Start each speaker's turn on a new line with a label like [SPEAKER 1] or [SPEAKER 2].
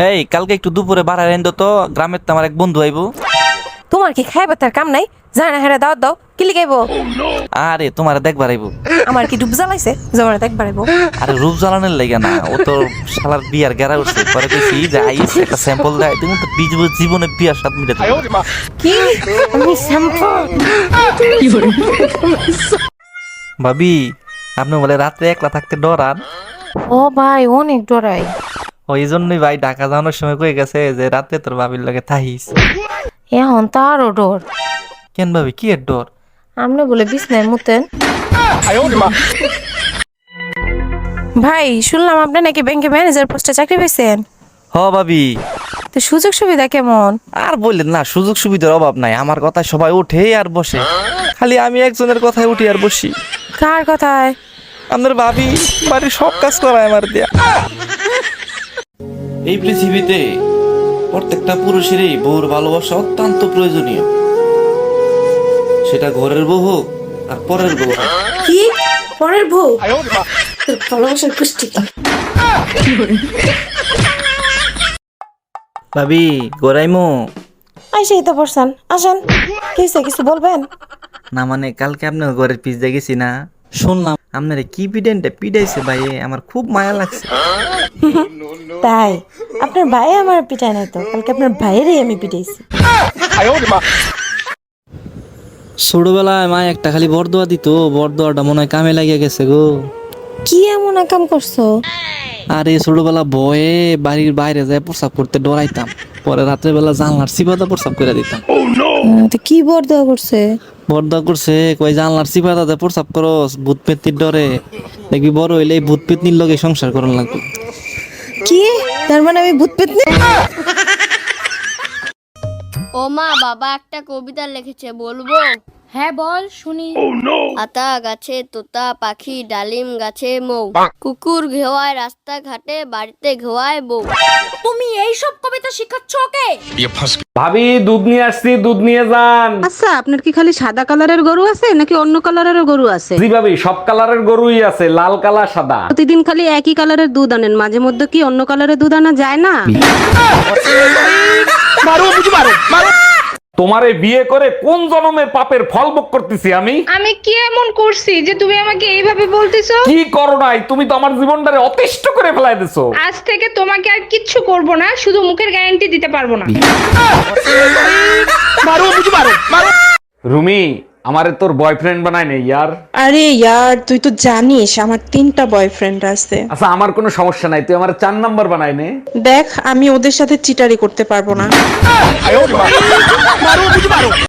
[SPEAKER 1] এই কালকে একটু দুপুরে বাড়ায় এনে তো, গ্রামের তো আমার এক বন্ধু আইবো।
[SPEAKER 2] তোমার কি খাইবার তার কাম নাই? জানা হেরা দাওয়াত দাও, কি লিখাইবো?
[SPEAKER 1] আরে তোমার দেখবার আইবো।
[SPEAKER 2] আমার কি ডুব জ্বালাইছে জমানা দেখবার আইবো?
[SPEAKER 1] আরে রূপ জ্বালানোর লাগে না, ও তো শালার বিয়ার গেরা উঠছে। পরে কইছি যে আইস একটা স্যাম্পল দেয়, তুমি তো জীবনে বিয়ার স্বাদ মিটাতে পারবে না।
[SPEAKER 2] কি আমি স্যাম্পল?
[SPEAKER 1] ভাবি আপনি বলে রাত্রে একলা থাকতে ডরান?
[SPEAKER 2] ও ভাই অনেক ডরাই।
[SPEAKER 1] ওই জন্যই ভাই ঢাকা যাওয়ানোর সময় কয়ে গেছে যে রাতে তোর ভাবির লাগে থাহিস।
[SPEAKER 2] এখন তো আরো ডর।
[SPEAKER 1] কেন ভাবি কি এর ডর?
[SPEAKER 2] আমনে বলে বিছনায় মুতেন। ভাই শুনলাম আপনি নাকি ব্যাংকে ম্যানেজার পোস্টে চাকরি পেয়েছেন।
[SPEAKER 1] হ ভাবি।
[SPEAKER 2] তো সুযোগ সুবিধা কেমন?
[SPEAKER 1] আর বললেন না, সুযোগ সুবিধার অভাব নাই। আমার কথায় সবাই ওঠে আর বসে, খালি আমি একজনের কথায় উঠি আর বসি।
[SPEAKER 2] কার কথায়?
[SPEAKER 1] আপনার ভাবি বাড়ির সব কাজ করায় আমার দিয়া। এই পৃথিবীতে প্রত্যেকটা পুরুষেরই বউর ভালোবাসা অত্যন্ত প্রয়োজনীয়, সেটা ঘরের বউ হোক আর পরের বউ হোক।
[SPEAKER 2] কি পরের বউ? তোর ভালোবাসার কুষ্টি কি?
[SPEAKER 1] ভাবি গোরাইমো
[SPEAKER 2] আইসেই তো পড়ছেন, আসেন। কিছু বলবেন?
[SPEAKER 1] না মানে কালকে আপনার ঘরের পিস দিয়ে গেছি না, শুনলাম আপনার কি পিডাইছে ভাই, আমার খুব মায়া লাগছে।
[SPEAKER 2] তাই আপনার ভাই আমার পিটায় নাই তো, কালকে আপনার ভাইয়েরই আমি পিটাইছি।
[SPEAKER 1] ছোটবেলায় মা একটা খালি বরদোয়া দিত, বরদোয়াটা মনে হয় কামে লাগিয়ে গেছে গো।
[SPEAKER 2] কি এমন কাম করছো?
[SPEAKER 1] আরে ছোটবেলা ভয়ে বাড়ির বাইরে যায় প্রস্রাব করতে ডরাইতাম, পরে রাত্রে বেলা জানলার চিপাতা প্রস্রাব করে দিতাম।
[SPEAKER 2] তো কি বরদোয়া করছে?
[SPEAKER 1] বরদোয়া করছে কই জানলার চিপাতাতে প্রস্রাব করস ভূত পেত্নির ডরে, দেখবি বড় হইলে এই ভূত পেত্নির লগে সংসার করার লাগবে।
[SPEAKER 2] কি তার মানে আমি ভূত পেতনি?
[SPEAKER 3] ও মা, বাবা একটা কবিতা লিখেছে, বলবো?
[SPEAKER 4] হ্যাঁ বল শুনি।
[SPEAKER 3] আতা গাছে তোতা পাখি, ডালিম গাছে মৌ, কুকুর ঘেওয়ায় রাস্তা ঘাটে, বাড়িতে ঘেওয়ায় বউ।
[SPEAKER 4] তুমি এই সব কবিতা শিখাচ্ছ ওকে?
[SPEAKER 5] ভাবি দুধ নিয়ে আসছি, দুধ নিয়ে যান।
[SPEAKER 6] আচ্ছা আপনার কি খালি সাদা কালারের গরু আছে নাকি অন্য কালারেরও গরু আছে?
[SPEAKER 5] জি ভাবি, সব কালারের গরুই আছে, লাল কালার সাদা।
[SPEAKER 6] প্রতিদিন খালি একই কালারের দুধ আনেন, মাঝে মধ্যে কি অন্য কালারের দুধ আনা যায় না?
[SPEAKER 5] তোমারে বিয়ে করে কোন জন্মের পাপের ফল ভোগ করতেছি আমি?
[SPEAKER 4] আমি কি এমন করছি যে তুমি আমাকে এইভাবে বলতেছো?
[SPEAKER 5] কি করো নাই, তুমি তো আমার জীবনটারে অতিষ্ঠ করে ফেলাই দিছো।
[SPEAKER 4] আজ থেকে তোমাকে আর কিচ্ছু করব না, শুধু মুখের গ্যারান্টি দিতে পারবো না।
[SPEAKER 5] রুমি, আমারে তোর বয়ফ্রেন্ড বানাই নে ইয়ার।
[SPEAKER 7] আরে ইয়ার তুই তো জানিস আমার 3টা বয়ফ্রেন্ড আছে।
[SPEAKER 5] আচ্ছা আমার কোনো সমস্যা নাই, তুই আমার 4 নাম্বার বানাই নে।
[SPEAKER 7] দেখ আমি ওদের সাথে চিটারি করতে পারবো না।